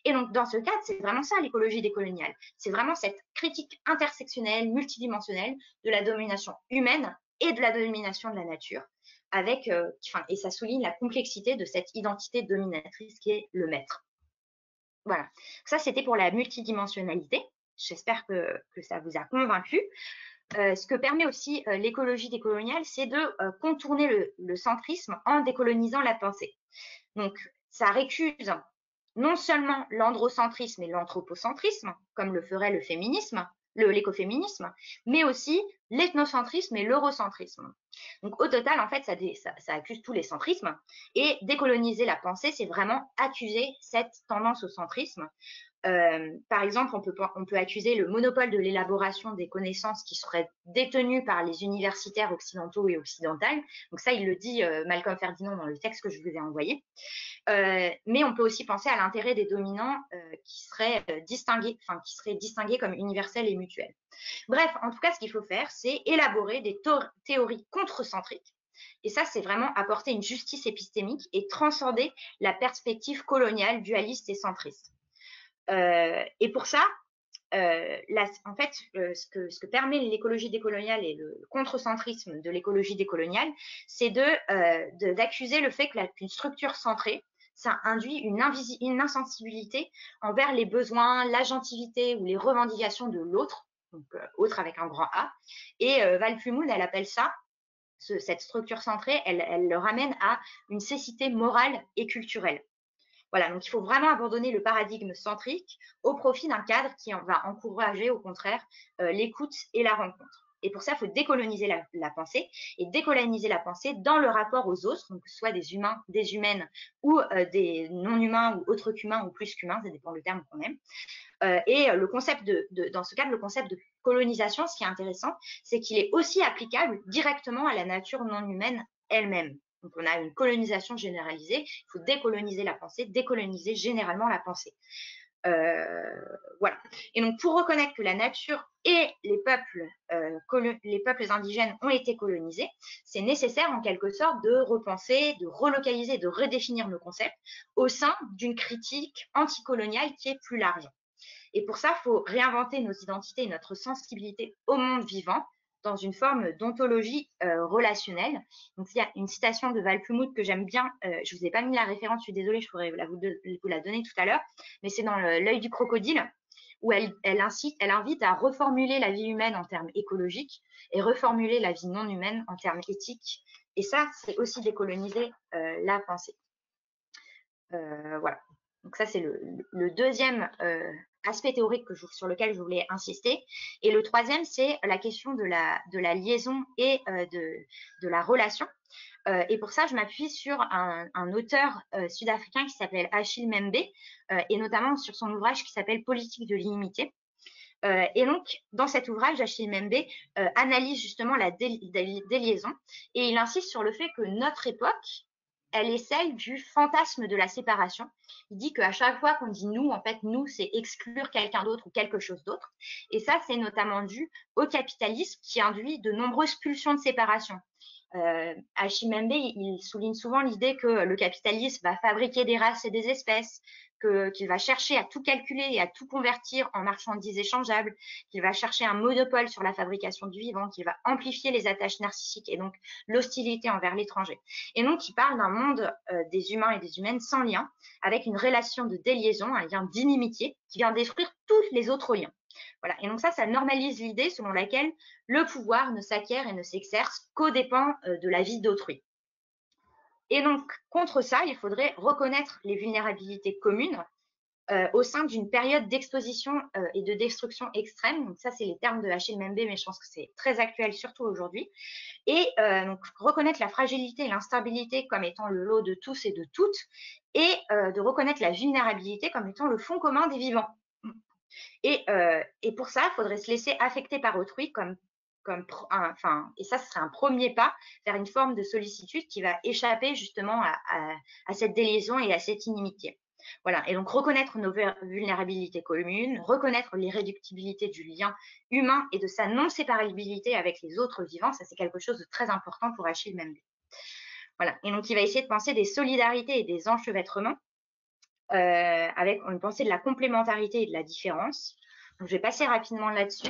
Et donc, dans ce cadre, c'est vraiment ça l'écologie décoloniale. C'est vraiment cette critique intersectionnelle, multidimensionnelle de la domination humaine et de la domination de la nature, et ça souligne la complexité de cette identité dominatrice qui est le maître. Voilà, ça c'était pour la multidimensionnalité. J'espère que ça vous a convaincu. Ce que permet aussi l'écologie décoloniale, c'est de contourner le centrisme en décolonisant la pensée. Donc, ça récuse non seulement l'androcentrisme et l'anthropocentrisme, comme le ferait le féminisme, l'écoféminisme, mais aussi l'ethnocentrisme et l'eurocentrisme. Donc, au total, en fait, ça accuse tous les centrismes. Et décoloniser la pensée, c'est vraiment accuser cette tendance au centrisme. Par exemple, on peut accuser le monopole de l'élaboration des connaissances qui seraient détenues par les universitaires occidentaux et occidentales. Donc ça, il le dit Malcolm Ferdinand dans le texte que je vous ai envoyé. Mais on peut aussi penser à l'intérêt des dominants qui seraient distingués comme universels et mutuels. Bref, en tout cas, ce qu'il faut faire, c'est élaborer des théories contre-centriques Et ça, c'est vraiment apporter une justice épistémique et transcender la perspective coloniale, dualiste et centriste. Et pour ça, en fait, ce que permet l'écologie décoloniale et le contre-centrisme de l'écologie décoloniale, c'est d'accuser le fait qu'une structure centrée, ça induit une insensibilité envers les besoins, l'agentivité ou les revendications de l'autre, donc autre avec un grand A. Et Val Plumwood, elle appelle ça, cette structure centrée, elle le ramène à une cécité morale et culturelle. Voilà, donc il faut vraiment abandonner le paradigme centrique au profit d'un cadre qui va encourager au contraire l'écoute et la rencontre. Et pour ça, il faut décoloniser la pensée, et décoloniser la pensée dans le rapport aux autres, donc que ce soit des humains, des humaines ou des non-humains ou autres qu'humains ou plus qu'humains, ça dépend du terme qu'on aime. Et le concept dans ce cadre, le concept de colonisation, ce qui est intéressant, c'est qu'il est aussi applicable directement à la nature non humaine elle-même. Donc, on a une colonisation généralisée. Il faut décoloniser la pensée, décoloniser généralement la pensée. Voilà. Et donc, pour reconnaître que la nature et les peuples indigènes ont été colonisés, c'est nécessaire en quelque sorte de repenser, de relocaliser, de redéfinir nos concepts au sein d'une critique anticoloniale qui est plus large. Et pour ça, il faut réinventer nos identités et notre sensibilité au monde vivant dans une forme d'ontologie relationnelle. Donc, il y a une citation de Val Plumwood que j'aime bien. Je ne vous ai pas mis la référence, je suis désolée, je pourrais vous la donner tout à l'heure. Mais c'est dans L'œil du crocodile, où elle invite à reformuler la vie humaine en termes écologiques et reformuler la vie non humaine en termes éthiques. Et ça, c'est aussi décoloniser la pensée. Voilà. Donc ça, c'est le deuxième aspect théorique sur lequel je voulais insister. Et le troisième, c'est la question de la liaison et de la relation. Et pour ça, je m'appuie sur un auteur sud-africain qui s'appelle Achille Mbembe, et notamment sur son ouvrage qui s'appelle Politique de l'inimité. Et donc, dans cet ouvrage, Achille Mbembe analyse justement la déliaison, et il insiste sur le fait que notre époque, elle est celle du fantasme de la séparation. Il dit qu'à chaque fois qu'on dit nous, en fait, nous, c'est exclure quelqu'un d'autre ou quelque chose d'autre. Et ça, c'est notamment dû au capitalisme qui induit de nombreuses pulsions de séparation. Achille Mbembe, il souligne souvent l'idée que le capitalisme va fabriquer des races et des espèces, qu'il va chercher à tout calculer et à tout convertir en marchandises échangeables, qu'il va chercher un monopole sur la fabrication du vivant, qu'il va amplifier les attaches narcissiques et donc l'hostilité envers l'étranger. Et donc, il parle d'un monde des humains et des humaines sans lien, avec une relation de déliaison, un lien d'inimitié qui vient détruire tous les autres liens. Voilà. Et donc ça normalise l'idée selon laquelle le pouvoir ne s'acquiert et ne s'exerce qu'aux dépens de la vie d'autrui. Et donc, contre ça, il faudrait reconnaître les vulnérabilités communes au sein d'une période d'exposition et de destruction extrême. Donc ça, c'est les termes de Achille Mbembe, mais je pense que c'est très actuel, surtout aujourd'hui. Et donc, reconnaître la fragilité et l'instabilité comme étant le lot de tous et de toutes, et de reconnaître la vulnérabilité comme étant le fond commun des vivants. Et pour ça, il faudrait se laisser affecter par autrui et ça, ce serait un premier pas vers une forme de sollicitude qui va échapper justement à cette déliaison et à cette inimitié. Voilà. Et donc, reconnaître nos vulnérabilités communes, reconnaître l'irréductibilité du lien humain et de sa non-séparabilité avec les autres vivants, ça, c'est quelque chose de très important pour Achille Mbembe. Voilà. Et donc, il va essayer de penser des solidarités et des enchevêtrements avec une pensée de la complémentarité et de la différence. Donc, je vais passer rapidement là-dessus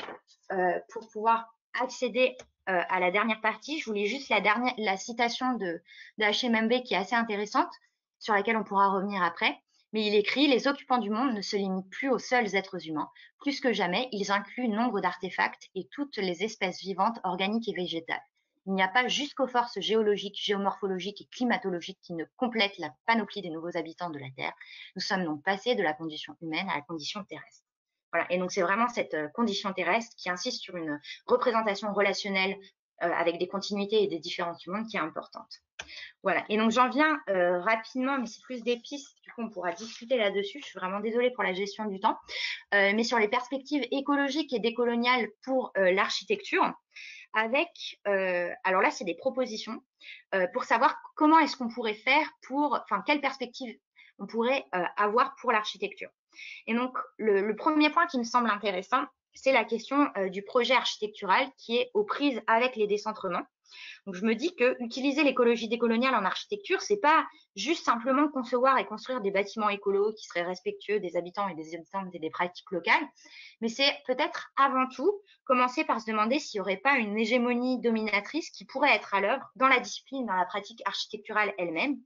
pour pouvoir accéder à la dernière partie. Je voulais juste la citation de Achille Mbembe qui est assez intéressante, sur laquelle on pourra revenir après. Mais il écrit « Les occupants du monde ne se limitent plus aux seuls êtres humains. Plus que jamais, ils incluent nombre d'artefacts et toutes les espèces vivantes, organiques et végétales. Il n'y a pas jusqu'aux forces géologiques, géomorphologiques et climatologiques qui ne complètent la panoplie des nouveaux habitants de la Terre. Nous sommes donc passés de la condition humaine à la condition terrestre. » Voilà. Et donc, c'est vraiment cette condition terrestre qui insiste sur une représentation relationnelle avec des continuités et des différences du monde qui est importante. Voilà. Et donc, j'en viens rapidement, mais c'est plus des pistes. Du coup, on pourra discuter là-dessus. Je suis vraiment désolée pour la gestion du temps. Mais sur les perspectives écologiques et décoloniales pour l'architecture, avec, alors là, c'est des propositions pour savoir comment est-ce qu'on pourrait faire quelle perspective on pourrait avoir pour l'architecture. Et donc, le premier point qui me semble intéressant, c'est la question du projet architectural qui est aux prises avec les décentrements. Donc, je me dis que utiliser l'écologie décoloniale en architecture, c'est pas juste simplement concevoir et construire des bâtiments écolos qui seraient respectueux des habitants et des habitantes et des pratiques locales, mais c'est peut-être avant tout commencer par se demander s'il n'y aurait pas une hégémonie dominatrice qui pourrait être à l'œuvre dans la discipline, dans la pratique architecturale elle-même.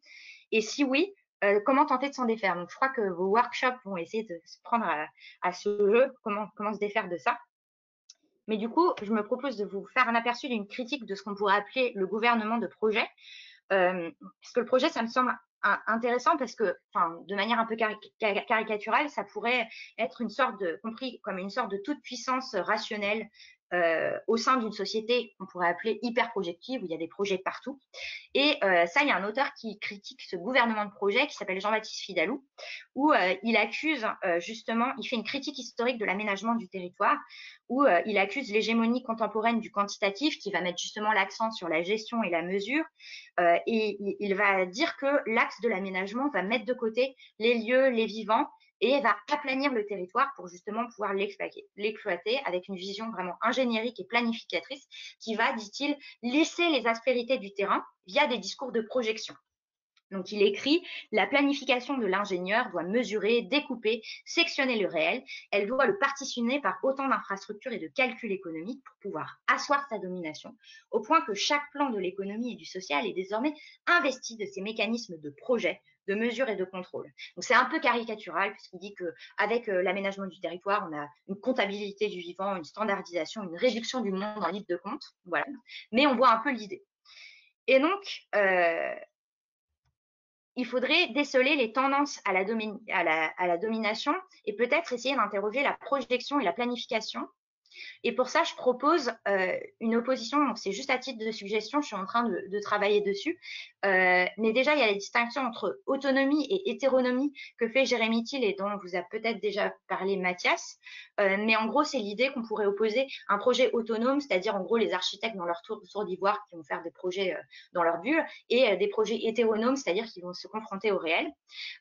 Et si oui, comment tenter de s'en défaire? Donc, je crois que vos workshops vont essayer de se prendre à ce jeu, comment se défaire de ça. Mais du coup, je me propose de vous faire un aperçu d'une critique de ce qu'on pourrait appeler le gouvernement de projet. Parce que le projet, ça me semble intéressant parce que, de manière un peu caricaturale, ça pourrait être compris comme une sorte de toute puissance rationnelle au sein d'une société qu'on pourrait appeler hyper projective, où il y a des projets partout. Et ça, il y a un auteur qui critique ce gouvernement de projet qui s'appelle Jean-Baptiste Fidalou, où il accuse justement, il fait une critique historique de l'aménagement du territoire, où il accuse l'hégémonie contemporaine du quantitatif qui va mettre justement l'accent sur la gestion et la mesure. Et il va dire que l'axe de l'aménagement va mettre de côté les lieux, les vivants, et va aplanir le territoire pour justement pouvoir l'exploiter avec une vision vraiment ingénierique et planificatrice qui va, dit-il, lisser les aspérités du terrain via des discours de projection. Donc, il écrit « La planification de l'ingénieur doit mesurer, découper, sectionner le réel. Elle doit le partitionner par autant d'infrastructures et de calculs économiques pour pouvoir asseoir sa domination, au point que chaque plan de l'économie et du social est désormais investi de ces mécanismes de projet, de mesure et de contrôle. » Donc, c'est un peu caricatural puisqu'il dit qu'avec l'aménagement du territoire, on a une comptabilité du vivant, une standardisation, une réduction du monde en libre de compte. Voilà. Mais on voit un peu l'idée. Et donc, il faudrait déceler les tendances à la domination et peut-être essayer d'interroger la projection et la planification. Et pour ça, je propose une opposition, donc c'est juste à titre de suggestion, je suis en train de travailler dessus. Mais déjà, il y a la distinction entre autonomie et hétéronomie que fait Jérémy Thiel et dont vous a peut-être déjà parlé Mathias. Mais en gros, c'est l'idée qu'on pourrait opposer un projet autonome, c'est-à-dire en gros les architectes dans leur tour d'ivoire qui vont faire des projets dans leur bulle, et des projets hétéronomes, c'est-à-dire qui vont se confronter au réel.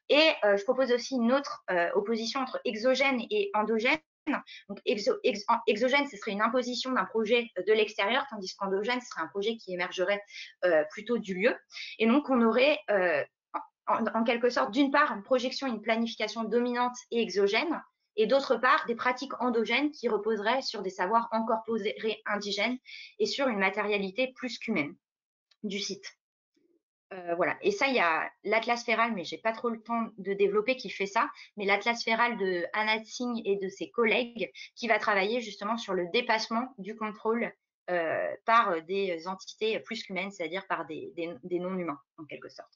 Et je propose aussi une autre opposition entre exogène et endogène. Donc, exogène, ce serait une imposition d'un projet de l'extérieur, tandis qu'endogène, ce serait un projet qui émergerait plutôt du lieu. Et donc, on aurait en quelque sorte, d'une part, une projection, une planification dominante et exogène, et d'autre part, des pratiques endogènes qui reposeraient sur des savoirs incorporés indigènes et sur une matérialité plus qu'humaine du site. Voilà. Et ça, il y a l'Atlas Féral, mais j'ai pas trop le temps de développer, qui fait ça, mais l'Atlas Féral de Anna Singh et de ses collègues qui va travailler justement sur le dépassement du contrôle par des entités plus qu'humaines, c'est-à-dire par des non-humains, en quelque sorte.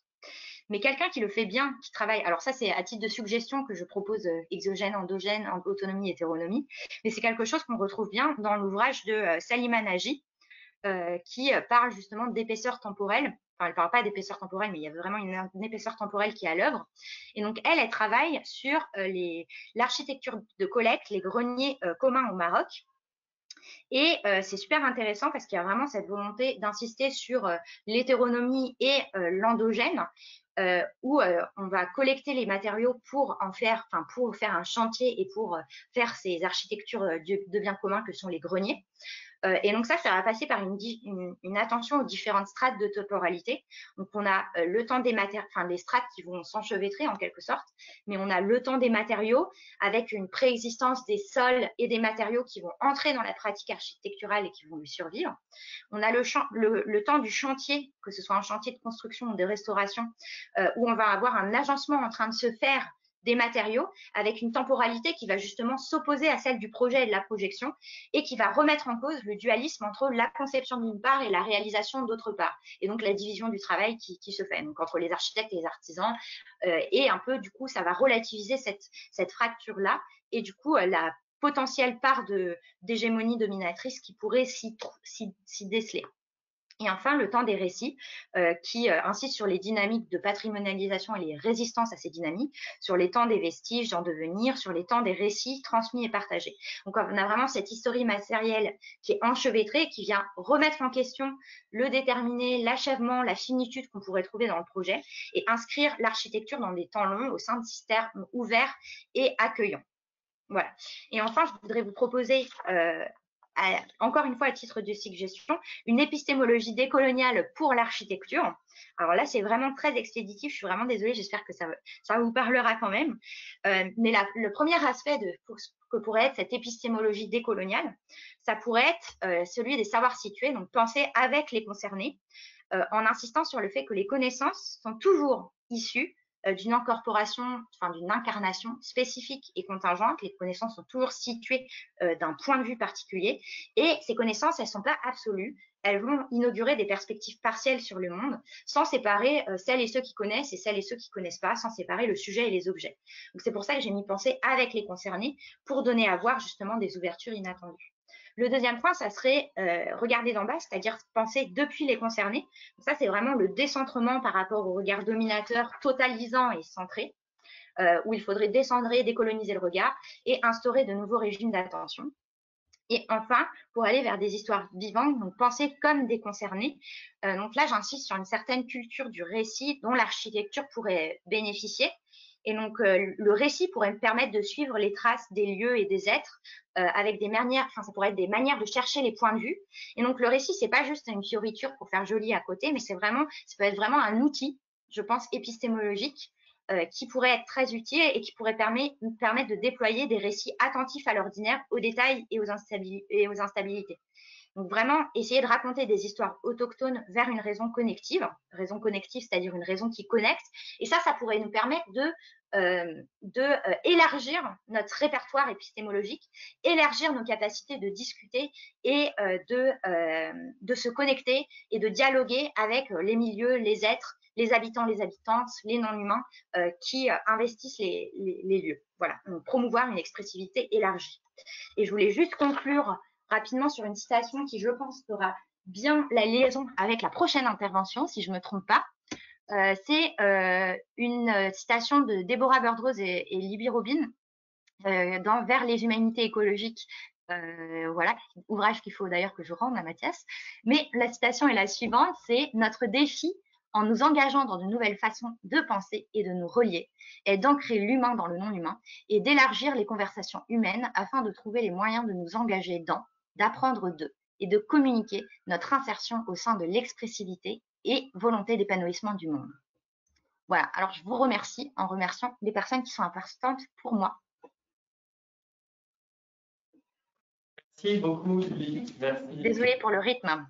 Mais quelqu'un qui le fait bien, qui travaille, alors ça c'est à titre de suggestion que je propose exogène, endogène, autonomie, hétéronomie, mais c'est quelque chose qu'on retrouve bien dans l'ouvrage de Salima Nagy, qui parle justement d'épaisseur temporelle. Enfin, elle ne parle pas d'épaisseur temporelle, mais il y a vraiment une épaisseur temporelle qui est à l'œuvre. Et donc, elle travaille sur l'architecture de collecte, les greniers communs au Maroc. Et c'est super intéressant parce qu'il y a vraiment cette volonté d'insister sur l'hétéronomie et l'endogène, où on va collecter les matériaux pour faire un chantier et pour faire ces architectures de biens communs que sont les greniers. Et donc ça va passer par une attention aux différentes strates de temporalité. Donc on a le temps des matériaux, les strates qui vont s'enchevêtrer en quelque sorte, mais on a le temps des matériaux avec une préexistence des sols et des matériaux qui vont entrer dans la pratique architecturale et qui vont lui survivre. On a le temps du chantier, que ce soit un chantier de construction ou de restauration, où on va avoir un agencement en train de se faire des matériaux avec une temporalité qui va justement s'opposer à celle du projet et de la projection et qui va remettre en cause le dualisme entre la conception d'une part et la réalisation d'autre part, et donc la division du travail qui se fait donc entre les architectes et les artisans, et un peu du coup ça va relativiser cette fracture là et du coup la potentielle part d'hégémonie dominatrice qui pourrait s'y déceler. Et enfin, le temps des récits, qui insiste sur les dynamiques de patrimonialisation et les résistances à ces dynamiques, sur les temps des vestiges en devenir, sur les temps des récits transmis et partagés. Donc, on a vraiment cette historie matérielle qui est enchevêtrée, qui vient remettre en question le déterminé, l'achèvement, la finitude qu'on pourrait trouver dans le projet, et inscrire l'architecture dans des temps longs au sein de systèmes ouverts et accueillants. Voilà. Et enfin, je voudrais vous proposer encore une fois à titre de suggestion, une épistémologie décoloniale pour l'architecture. Alors là, c'est vraiment très expéditif, je suis vraiment désolée, j'espère que ça vous parlera quand même. Mais le premier aspect que pourrait être cette épistémologie décoloniale, ça pourrait être celui des savoirs situés, donc penser avec les concernés, en insistant sur le fait que les connaissances sont toujours issues d'une incorporation, enfin d'une incarnation spécifique et contingente. Les connaissances sont toujours situées d'un point de vue particulier et ces connaissances, elles ne sont pas absolues. Elles vont inaugurer des perspectives partielles sur le monde sans séparer celles et ceux qui connaissent et celles et ceux qui ne connaissent pas, sans séparer le sujet et les objets. Donc c'est pour ça que j'ai mis penser avec les concernés pour donner à voir justement des ouvertures inattendues. Le deuxième point, ça serait regarder d'en bas, c'est-à-dire penser depuis les concernés. Donc ça, c'est vraiment le décentrement par rapport au regard dominateur, totalisant et centré, où il faudrait décentrer, décoloniser le regard et instaurer de nouveaux régimes d'attention. Et enfin, pour aller vers des histoires vivantes, donc penser comme des concernés. Donc là, j'insiste sur une certaine culture du récit dont l'architecture pourrait bénéficier. Et donc, le récit pourrait me permettre de suivre les traces des lieux et des êtres avec des manières, enfin, ça pourrait être des manières de chercher les points de vue. Et donc, le récit, c'est pas juste une fioriture pour faire joli à côté, mais ça peut être vraiment un outil, je pense, épistémologique qui pourrait être très utile et qui pourrait permettre de déployer des récits attentifs à l'ordinaire, aux détails et aux instabilités. Donc vraiment, essayer de raconter des histoires autochtones vers une raison connective, c'est-à-dire une raison qui connecte. Et ça pourrait nous permettre élargir notre répertoire épistémologique, élargir nos capacités de discuter et de se connecter et de dialoguer avec les milieux, les êtres, les habitants, les habitantes, les non-humains qui investissent les lieux. Voilà, donc promouvoir une expressivité élargie. Et je voulais juste conclure rapidement sur une citation qui, je pense, fera bien la liaison avec la prochaine intervention, si je ne me trompe pas. C'est une citation de Deborah Burd-Rose et Libby Robin dans Vers les humanités écologiques. Voilà, ouvrage qu'il faut d'ailleurs que je rende à Mathias. Mais la citation est la suivante, c'est « Notre défi, en nous engageant dans de nouvelles façons de penser et de nous relier, est d'ancrer l'humain dans le non-humain et d'élargir les conversations humaines afin de trouver les moyens de nous engager dans, d'apprendre d'eux et de communiquer notre insertion au sein de l'expressivité et volonté d'épanouissement du monde. » Voilà, alors je vous remercie en remerciant les personnes qui sont importantes pour moi. Merci beaucoup, Julie. Merci. Désolée pour le rythme.